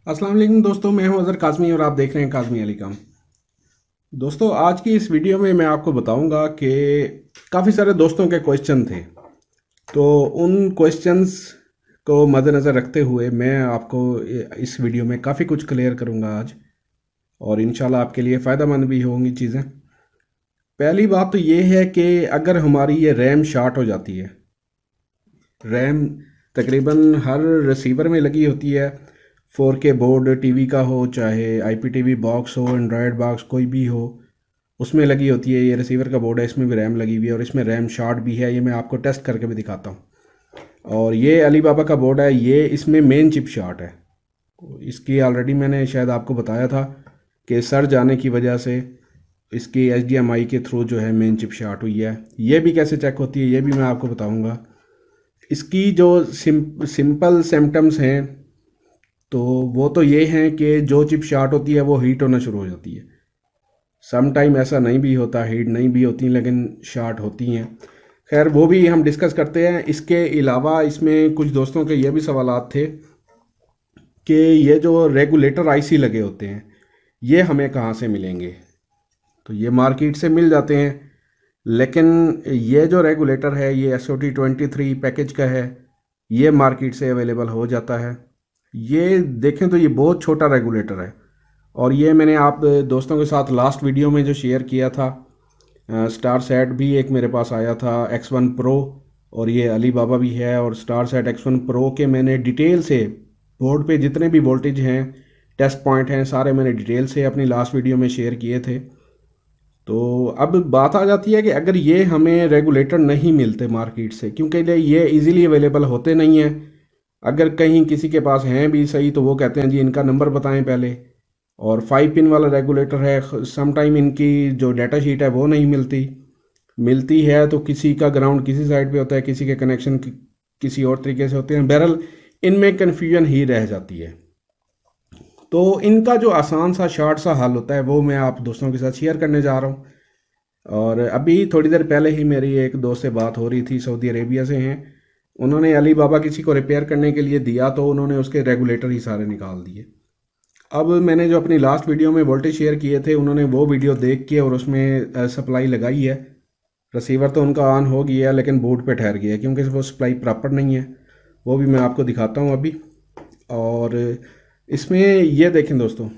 अस्सलाम वालेकुम दोस्तों, मैं हूं अज़हर काज़मी और आप देख रहे हैं काज़मी अली काम। दोस्तों, आज की इस वीडियो में मैं आपको बताऊंगा कि काफ़ी सारे दोस्तों के क्वेश्चन थे, तो उन क्वेश्चंस को मद्देनज़र रखते हुए मैं आपको इस वीडियो में काफ़ी कुछ क्लियर करूंगा आज, और इंशाल्लाह आपके लिए फ़ायदेमंद भी होंगी चीज़ें। पहली बात तो ये है कि अगर हमारी ये रैम शार्ट हो जाती है, रैम तकरीबन हर रिसीवर में लगी होती है, 4K बोर्ड टीवी का हो, चाहे IPTV बॉक्स हो, एंड्रॉयड बॉक्स कोई भी हो, उसमें लगी होती है। ये रिसीवर का बोर्ड है, इसमें भी रैम लगी हुई है और इसमें रैम शार्ट भी है। ये मैं आपको टेस्ट करके भी दिखाता हूँ। और ये अली बाबा का बोर्ड है, ये इसमें मेन चिप शार्ट है। इसकी ऑलरेडी मैंने शायद आपको बताया था कि सर जाने की वजह से इसकी HDMI के थ्रू जो है मेन चिप शार्ट हुई है। ये भी कैसे चेक होती है ये भी मैं आपको बताऊँगा। इसकी जो सिंपल सिम्टम्स हैं तो वो तो ये हैं कि जो चिप शार्ट होती है वो हीट होना शुरू हो जाती है। सम टाइम ऐसा नहीं भी होता, हीट नहीं भी होती, लेकिन शार्ट होती हैं। खैर, वो भी हम डिस्कस करते हैं। इसके अलावा इसमें कुछ दोस्तों के ये भी सवालात थे कि ये जो रेगुलेटर IC लगे होते हैं ये हमें कहाँ से मिलेंगे। तो ये मार्केट से मिल जाते हैं, लेकिन ये जो रेगुलेटर है ये SOT23 पैकेज का है, ये मार्केट से अवेलेबल हो जाता है। ये देखें तो ये बहुत छोटा रेगुलेटर है, और ये मैंने आप दोस्तों के साथ लास्ट वीडियो में जो शेयर किया था, स्टार सेट भी एक मेरे पास आया था X1 Pro, और ये अली बाबा भी है। और स्टार सेट X1 Pro के मैंने डिटेल से बोर्ड पे जितने भी वोल्टेज हैं, टेस्ट पॉइंट हैं, सारे मैंने डिटेल से अपनी लास्ट वीडियो में शेयर किए थे। तो अब बात आ जाती है कि अगर ये हमें रेगुलेटर नहीं मिलते मार्केट से, क्योंकि ये इजीली अवेलेबल होते नहीं हैं। अगर कहीं किसी के पास हैं भी सही तो वो कहते हैं जी इनका नंबर बताएं पहले, और 5 पिन वाला रेगुलेटर है, सम टाइम इनकी जो डाटा शीट है वो नहीं मिलती है तो किसी का ग्राउंड किसी साइड पे होता है, किसी के कनेक्शन किसी और तरीके से होते हैं। बहरहाल इनमें कन्फ्यूजन ही रह जाती है। तो इनका जो आसान सा शॉर्ट सा हल होता है वो मैं आप दोस्तों के साथ शेयर करने जा रहा हूँ। और अभी थोड़ी देर पहले ही मेरी एक दोस्त से बात हो रही थी, सऊदी अरेबिया से हैं। उन्होंने अली बाबा किसी को रिपेयर करने के लिए दिया तो उन्होंने उसके रेगुलेटर ही सारे निकाल दिए। अब मैंने जो अपनी लास्ट वीडियो में वोल्टेज शेयर किए थे, उन्होंने वो वीडियो देख के और उसमें सप्लाई लगाई है। रिसीवर तो उनका ऑन हो गया लेकिन बोर्ड पे ठहर गया क्योंकि वो सप्लाई प्रॉपर नहीं है। वो भी मैं आपको दिखाता हूँ अभी। और इसमें ये देखें दोस्तों,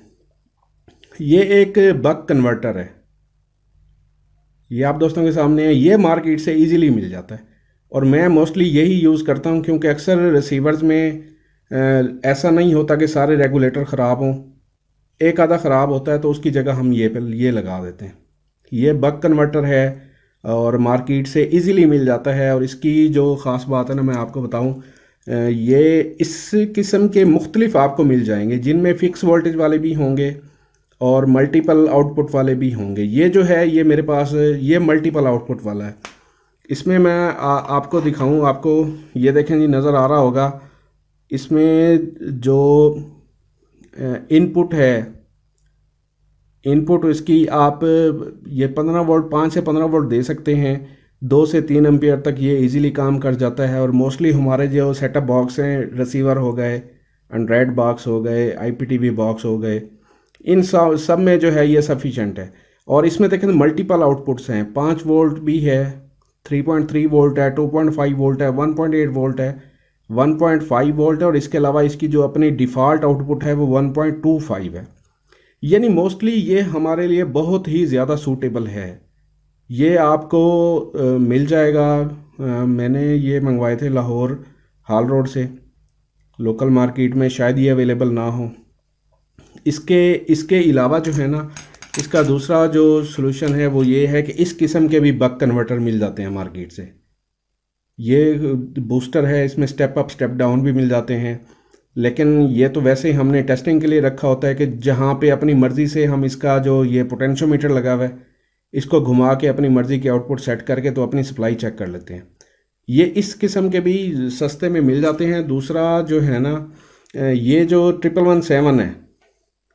ये एक बक कन्वर्टर है, ये आप दोस्तों के सामने है। ये मार्केट से इजीली मिल जाता है और मैं मोस्टली यही यूज़ करता हूँ, क्योंकि अक्सर रिसीवर्स में ऐसा नहीं होता कि सारे रेगुलेटर ख़राब हों, एक आधा ख़राब होता है तो उसकी जगह हम ये लगा देते हैं। ये बक कन्वर्टर है और मार्केट से इजीली मिल जाता है। और इसकी जो ख़ास बात है ना, मैं आपको बताऊं, ये इस किस्म के मुख्तलिफ आपको मिल जाएंगे, जिनमें फ़िक्स वोल्टेज वाले भी होंगे और मल्टीपल आउटपुट वाले भी होंगे। ये जो है ये मेरे पास ये मल्टीपल आउटपुट वाला है। इसमें मैं आपको दिखाऊं, आपको ये देखें जी, नज़र आ रहा होगा। इसमें जो इनपुट है, इनपुट इसकी आप ये 15 वोल्ट, 5 से 15 वोल्ट दे सकते हैं। 2 से 3 एम्पियर तक ये इजीली काम कर जाता है। और मोस्टली हमारे जो सेटअप बॉक्स हैं, रिसीवर हो गए, एंड्रॉयड बॉक्स हो गए, IPTV बॉक्स हो गए, इन सब में जो है ये सफिशेंट है। और इसमें देखें मल्टीपल आउटपुट्स हैं, 5 वोल्ट भी है, 3.3 वोल्ट है, 2.5 वोल्ट है, 1.8 वोल्ट है, 1.5 वोल्ट है, और इसके अलावा इसकी जो अपनी डिफ़ॉल्ट आउटपुट है वो 1.25 है। यानी मोस्टली ये हमारे लिए बहुत ही ज़्यादा सूटेबल है। ये आपको मिल जाएगा। मैंने ये मंगवाए थे लाहौर हाल रोड से, लोकल मार्केट में शायद ये अवेलेबल ना हो। इसके इसके अलावा जो है ना, इसका दूसरा जो सलूशन है वो ये है कि इस किस्म के भी बक कन्वर्टर मिल जाते हैं मार्केट से। ये बूस्टर है, इसमें स्टेप अप स्टेप डाउन भी मिल जाते हैं। लेकिन ये तो वैसे ही हमने टेस्टिंग के लिए रखा होता है कि जहाँ पे अपनी मर्ज़ी से हम इसका जो ये पोटेंशियोमीटर लगा हुआ है इसको घुमा के अपनी मर्ज़ी के आउटपुट सेट करके तो अपनी सप्लाई चेक कर लेते हैं। ये इस किस्म के भी सस्ते में मिल जाते हैं। दूसरा जो है ना, ये जो 1117 है,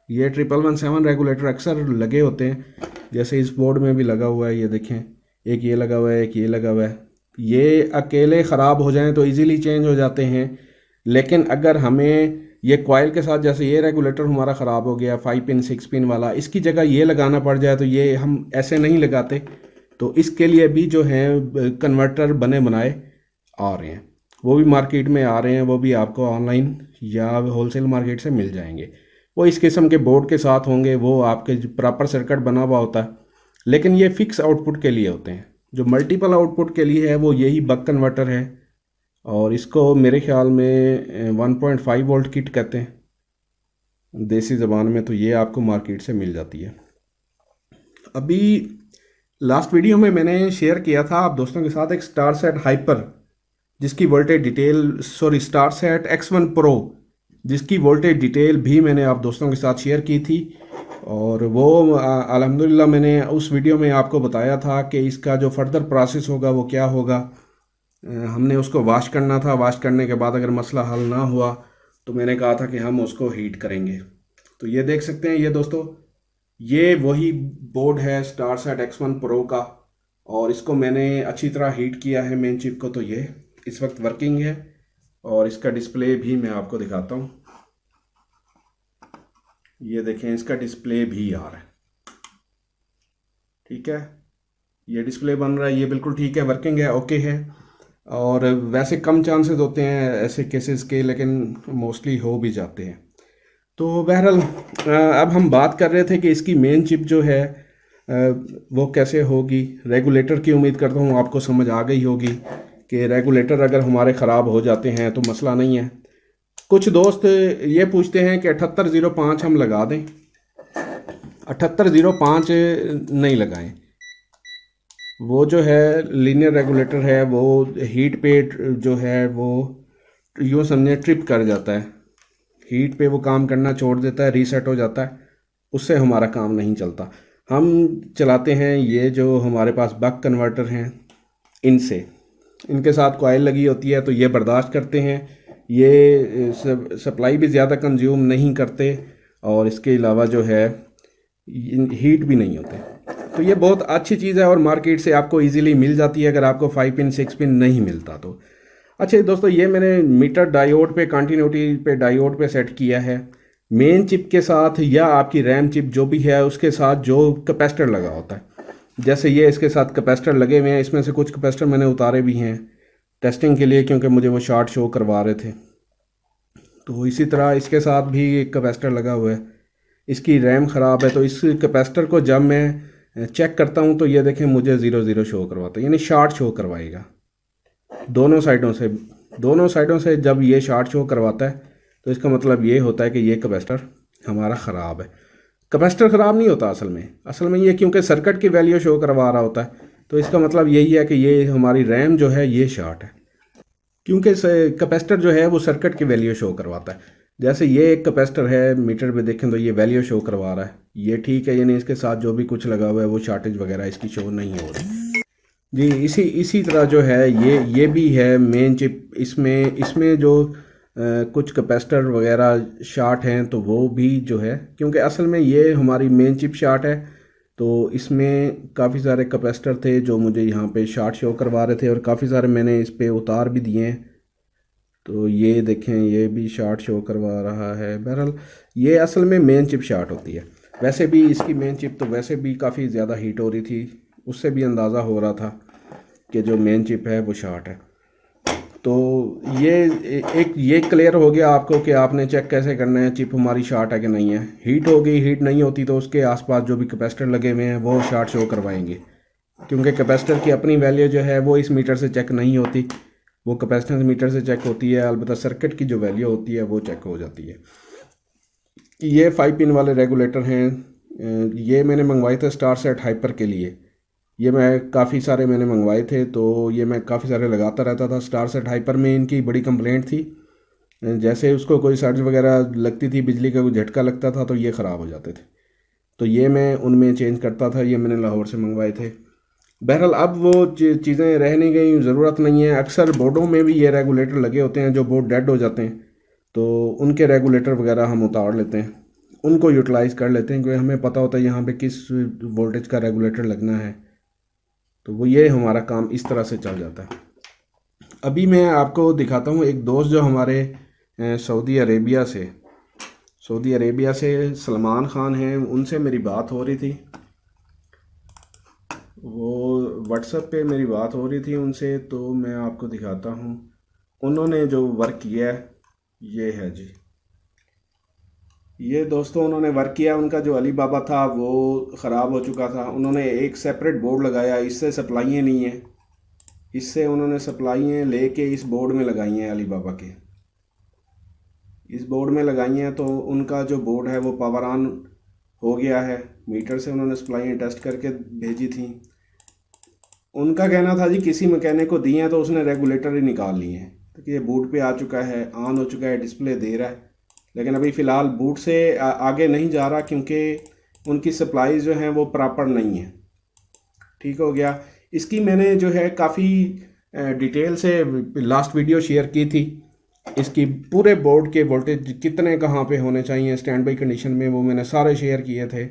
ये 1117 रेगुलेटर अक्सर लगे होते हैं, जैसे इस बोर्ड में भी लगा हुआ है। ये देखें, एक ये लगा हुआ है, एक ये लगा हुआ है। ये अकेले ख़राब हो जाएं तो इजीली चेंज हो जाते हैं, लेकिन अगर हमें ये कॉइल के साथ जैसे ये रेगुलेटर हमारा ख़राब हो गया 5 पिन 6 पिन वाला, इसकी जगह ये लगाना पड़ जाए तो ये हम ऐसे नहीं लगाते। तो इसके लिए भी जो है कन्वर्टर बने बनाए आ रहे हैं, वो भी मार्केट में आ रहे हैं, वो भी आपको ऑनलाइन या होलसेल मार्केट से मिल जाएंगे। वो इस किस्म के बोर्ड के साथ होंगे, वो आपके प्रॉपर सर्किट बना हुआ होता है, लेकिन ये फिक्स आउटपुट के लिए होते हैं। जो मल्टीपल आउटपुट के लिए है वो यही बक कन्वर्टर है, और इसको मेरे ख्याल में 1.5 वोल्ट किट कहते हैं देसी ज़बान में। तो ये आपको मार्केट से मिल जाती है। अभी लास्ट वीडियो में मैंने शेयर किया था आप दोस्तों के साथ एक स्टार सेट हाइपर जिसकी voltage detail, sorry star set X1 pro जिसकी वोल्टेज डिटेल भी मैंने आप दोस्तों के साथ शेयर की थी। और वो अल्हम्दुलिल्लाह मैंने उस वीडियो में आपको बताया था कि इसका जो फर्दर प्रोसेस होगा वो क्या होगा। हमने उसको वॉश करना था, वॉश करने के बाद अगर मसला हल ना हुआ तो मैंने कहा था कि हम उसको हीट करेंगे। तो ये देख सकते हैं ये दोस्तों, ये वही बोर्ड है स्टार सेट X1 प्रो का, और इसको मैंने अच्छी तरह हीट किया है मेन चिप को। तो ये इस वक्त वर्किंग है, और इसका डिस्प्ले भी मैं आपको दिखाता हूँ। ये देखें, इसका डिस्प्ले भी आ रहा है, ठीक है, ये डिस्प्ले बन रहा है, ये बिल्कुल ठीक है, वर्किंग है, ओके है। और वैसे कम चांसेस होते हैं ऐसे केसेस के, लेकिन मोस्टली हो भी जाते हैं। तो बहरहाल अब हम बात कर रहे थे कि इसकी मेन चिप जो है वो कैसे होगी। रेगुलेटर की उम्मीद करता हूँ आपको समझ आ गई होगी कि रेगुलेटर अगर हमारे ख़राब हो जाते हैं तो मसला नहीं है। कुछ दोस्त ये पूछते हैं कि 7805 हम लगा दें। 7805 नहीं लगाएं, वो जो है लीनियर रेगुलेटर है, वो हीट पे जो है वो यूँ समझे ट्रिप कर जाता है, हीट पे वो काम करना छोड़ देता है, रीसेट हो जाता है, उससे हमारा काम नहीं चलता। हम चलाते हैं ये जो हमारे पास बक कन्वर्टर हैं, इनसे, इनके साथ कॉइल लगी होती है तो ये बर्दाश्त करते हैं, ये सप्लाई भी ज़्यादा कंज्यूम नहीं करते, और इसके अलावा जो है हीट भी नहीं होते। तो ये बहुत अच्छी चीज़ है और मार्केट से आपको इजीली मिल जाती है अगर आपको 5 पिन 6 पिन नहीं मिलता तो। अच्छा दोस्तों, ये मैंने मीटर डायोड पे, कंटिन्यूटी पे डायोड पे सेट किया है। मेन चिप के साथ या आपकी रैम चिप जो भी है उसके साथ जो कैपेसिटर लगा होता है, जैसे ये इसके साथ कैपेसिटर लगे हुए हैं, इसमें से कुछ कैपेसिटर मैंने उतारे भी हैं टेस्टिंग के लिए क्योंकि मुझे वो शॉर्ट शो करवा रहे थे। तो इसी तरह इसके साथ भी एक कैपेसिटर लगा हुआ है, इसकी रैम ख़राब है तो इस कैपेसिटर को जब मैं चेक करता हूँ तो ये देखें मुझे 0 शो करवाता है, यानी शॉर्ट शो करवाएगा दोनों साइडों से जब ये शॉर्ट शो करवाता है तो इसका मतलब ये होता है कि ये कैपेसिटर हमारा ख़राब है। कैपेसिटर ख़राब नहीं होता असल में ये क्योंकि सर्किट की वैल्यू शो करवा रहा होता है, तो इसका मतलब यही है कि ये हमारी रैम जो है ये शॉर्ट है, क्योंकि कैपेसिटर जो है वो सर्किट की वैल्यू शो करवाता है। जैसे ये एक कैपेसिटर है, मीटर पे देखें तो ये वैल्यू शो करवा रहा है, ये ठीक है, यानी इसके साथ जो भी कुछ लगा हुआ है वो शॉर्टेज वगैरह इसकी शो नहीं हो रही जी। इसी तरह जो है ये भी है मेन चिप, इसमें जो कुछ कैपेसिटर वगैरह शार्ट हैं तो वो भी जो है, क्योंकि असल में ये हमारी मेन चिप शार्ट है तो इसमें काफ़ी सारे कैपेसिटर थे जो मुझे यहाँ पे शार्ट शो करवा रहे थे, और काफ़ी सारे मैंने इस पे उतार भी दिए हैं। तो ये देखें ये भी शार्ट शो करवा रहा है। बहरहाल ये असल में मेन चिप शार्ट होती है। वैसे भी इसकी मेन चिप तो वैसे भी काफ़ी ज़्यादा हीट हो रही थी, उससे भी अंदाज़ा हो रहा था कि जो मेन चिप है वो शार्ट है। तो ये क्लियर हो गया आपको कि आपने चेक कैसे करना है चिप हमारी शार्ट है कि नहीं है। हीट हो गई, हीट नहीं होती तो उसके आसपास जो भी कैपेसिटर लगे हुए हैं वो शार्ट शो करवाएंगे, क्योंकि कैपेसिटर की अपनी वैल्यू जो है वो इस मीटर से चेक नहीं होती, वो कैपेसिटेंस मीटर से चेक होती है, अलबत्ता सर्किट की जो वैल्यू होती है वो चेक हो जाती है। ये 5 पिन वाले रेगुलेटर हैं, ये मैंने मंगवाए थे स्टार सेट हाइपर के लिए। ये मैं काफ़ी सारे मैंने मंगवाए थे, तो ये मैं काफ़ी सारे लगाता रहता था। स्टार सेट हाइपर में इनकी बड़ी कंप्लेंट थी, जैसे उसको कोई सर्ज वगैरह लगती थी, बिजली का कोई झटका लगता था तो ये ख़राब हो जाते थे, तो ये मैं उनमें चेंज करता था। ये मैंने लाहौर से मंगवाए थे। बहरहाल अब वो चीज़ें रह नहीं गई, ज़रूरत नहीं है। अक्सर बोर्डों में भी ये रेगुलेटर लगे होते हैं, जो बोर्ड डेड हो जाते हैं तो उनके रेगुलेटर वगैरह हम उतार लेते हैं, उनको यूटिलाइज़ कर लेते हैं, क्योंकि हमें पता होता है यहाँ पे किस वोल्टेज का रेगुलेटर लगना है, तो वो ये हमारा काम इस तरह से चल जाता है। अभी मैं आपको दिखाता हूँ, एक दोस्त जो हमारे सऊदी अरेबिया से। सऊदी अरेबिया से सलमान ख़ान हैं, उनसे मेरी बात हो रही थी। वो व्हाट्सएप पे मेरी बात हो रही थी उनसे, तो मैं आपको दिखाता हूँ। उन्होंने जो वर्क किया है ये है जी, ये दोस्तों उन्होंने वर्क किया। उनका जो अली बाबा था वो ख़राब हो चुका था। उन्होंने एक सेपरेट बोर्ड लगाया, इससे सप्लाइयाँ नहीं हैं, इससे उन्होंने सप्लाइयाँ लेके इस बोर्ड में लगाई हैं, अली बाबा के इस बोर्ड में लगाई हैं। तो उनका जो बोर्ड है वो पावर ऑन हो गया है। मीटर से उन्होंने सप्लाइयाँ टेस्ट करके भेजी थी। उनका कहना था जी किसी मैकेनिक को दी हैं तो उसने रेगुलेटर ही निकाल लिए हैं, तो ये बूट पे आ चुका है, ऑन हो चुका है, डिस्प्ले दे रहा है, लेकिन अभी फ़िलहाल बूट से आगे नहीं जा रहा क्योंकि उनकी सप्लाई जो है वो प्रॉपर नहीं है। ठीक हो गया। इसकी मैंने जो है काफ़ी डिटेल से लास्ट वीडियो शेयर की थी। इसकी पूरे बोर्ड के वोल्टेज कितने कहाँ पे होने चाहिए स्टैंड बाई कंडीशन में, वो मैंने सारे शेयर किए थे।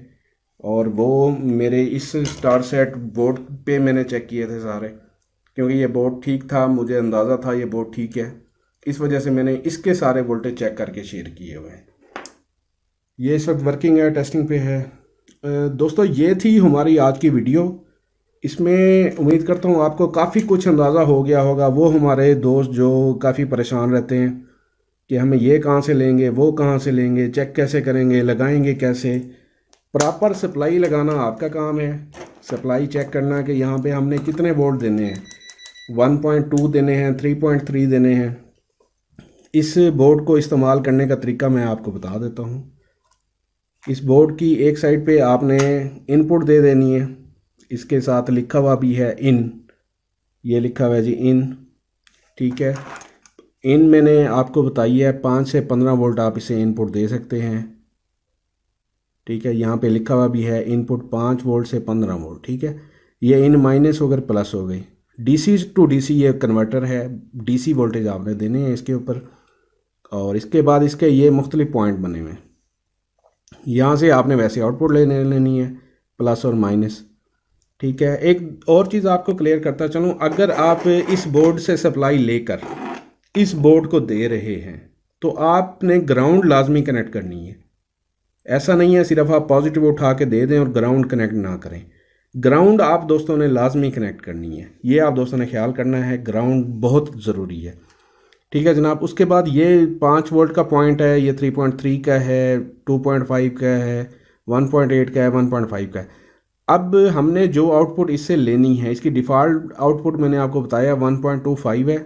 और वो मेरे इस स्टार सेट बोर्ड पे मैंने चेक किए थे सारे, क्योंकि ये बोर्ड ठीक था, मुझे अंदाज़ा था ये बोर्ड ठीक है, इस वजह से मैंने इसके सारे वोल्टेज चेक करके शेयर किए हुए हैं। ये इस वक्त वर्किंग है, टेस्टिंग पे है। दोस्तों ये थी हमारी आज की वीडियो। इसमें उम्मीद करता हूँ आपको काफ़ी कुछ अंदाज़ा हो गया होगा। वो हमारे दोस्त जो काफ़ी परेशान रहते हैं कि हमें ये कहाँ से लेंगे, वो कहाँ से लेंगे, चेक कैसे करेंगे, लगाएंगे कैसे। प्रॉपर सप्लाई लगाना आपका काम है, सप्लाई चेक करना कि यहाँ पे हमने कितने वोल्ट देने हैं, 1.2 देने हैं, 3.3 देने हैं। इस बोर्ड को इस्तेमाल करने का तरीका मैं आपको बता देता हूँ। इस बोर्ड की एक साइड पे आपने इनपुट दे देनी है, इसके साथ लिखा हुआ भी है इन, ये लिखा हुआ है जी इन। ठीक है, इन मैंने आपको बताई है 5 से 15 वोल्ट आप इसे इनपुट दे सकते हैं। ठीक है, यहाँ पे लिखा हुआ भी है इनपुट 5 वोल्ट से 15 वोल्ट। ठीक है, ये इन माइनस होकर प्लस हो गई। डीसी टू डीसी ये कन्वर्टर है, डीसी वोल्टेज आपने देने हैं इसके ऊपर। और इसके बाद इसके ये मुख्तलिफ पॉइंट बने हुए हैं, यहाँ से आपने वैसे आउटपुट लेनी है, प्लस और माइनस। ठीक है, एक और चीज़ आपको क्लियर करता चलूँ, अगर आप इस बोर्ड से सप्लाई लेकर इस बोर्ड को दे रहे हैं तो आपने ग्राउंड लाजमी कनेक्ट करनी है। ऐसा नहीं है सिर्फ आप पॉजिटिव उठा के दे दें और ग्राउंड कनेक्ट ना करें। ग्राउंड आप दोस्तों ने लाजमी कनेक्ट करनी है, ये आप दोस्तों ने ख्याल करना है, ग्राउंड बहुत ज़रूरी है। ठीक है जनाब, उसके बाद ये 5 वोल्ट का पॉइंट है, ये 3.3 का है, 2.5 का है, 1.8 का है, 1.5 का है। अब हमने जो आउटपुट इससे लेनी है, इसकी डिफ़ॉल्ट आउटपुट मैंने आपको बताया 1.25 है।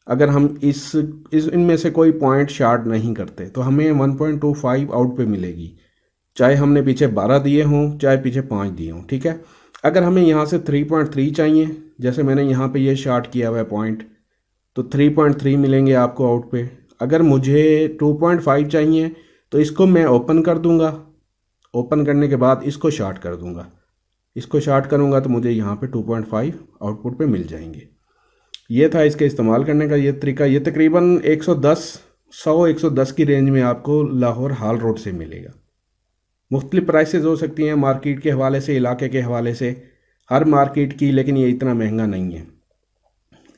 अगर हम इस इनमें से कोई पॉइंट शार्ट नहीं करते तो हमें 1.25 आउट पे मिलेगी, चाहे हमने पीछे 12 दिए हों, चाहे पीछे 5 दिए हों। ठीक है, अगर हमें यहाँ से 3.3 चाहिए, जैसे मैंने यहाँ पे ये शार्ट किया हुआ है पॉइंट, तो 3.3 मिलेंगे आपको आउट पे। अगर मुझे 2.5 चाहिए तो इसको मैं ओपन कर दूंगा, ओपन करने के बाद इसको शार्ट कर दूंगा, इसको शार्ट करूंगा तो मुझे यहाँ पे 2.5 आउटपुट पे मिल जाएंगे। ये था इसके इस्तेमाल करने का ये तरीका। ये तकरीबन 110 की रेंज में आपको लाहौर हाल रोड से मिलेगा। मुख्तलिफ प्राइसेस हो सकती हैं मार्केट के हवाले से, इलाके के हवाले से, हर मार्केट की, लेकिन ये इतना महंगा नहीं है।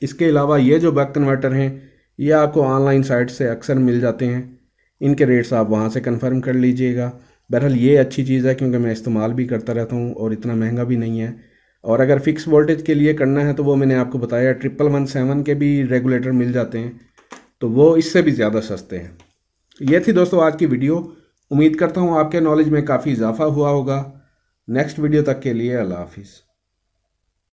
इसके अलावा ये जो बक कन्वर्टर हैं ये आपको ऑनलाइन साइट से अक्सर मिल जाते हैं, इनके रेट्स आप वहाँ से कंफर्म कर लीजिएगा। बहरहाल ये अच्छी चीज़ है क्योंकि मैं इस्तेमाल भी करता रहता हूँ और इतना महंगा भी नहीं है। और अगर फ़िक्स वोल्टेज के लिए करना है तो वो मैंने आपको बताया 1117 के भी रेगुलेटर मिल जाते हैं, तो वो इससे भी ज़्यादा सस्ते हैं। ये थी दोस्तों आज की वीडियो। उम्मीद करता हूँ आपके नॉलेज में काफ़ी इजाफा हुआ होगा। नेक्स्ट वीडियो तक के लिए अल्लाह हाफिज़।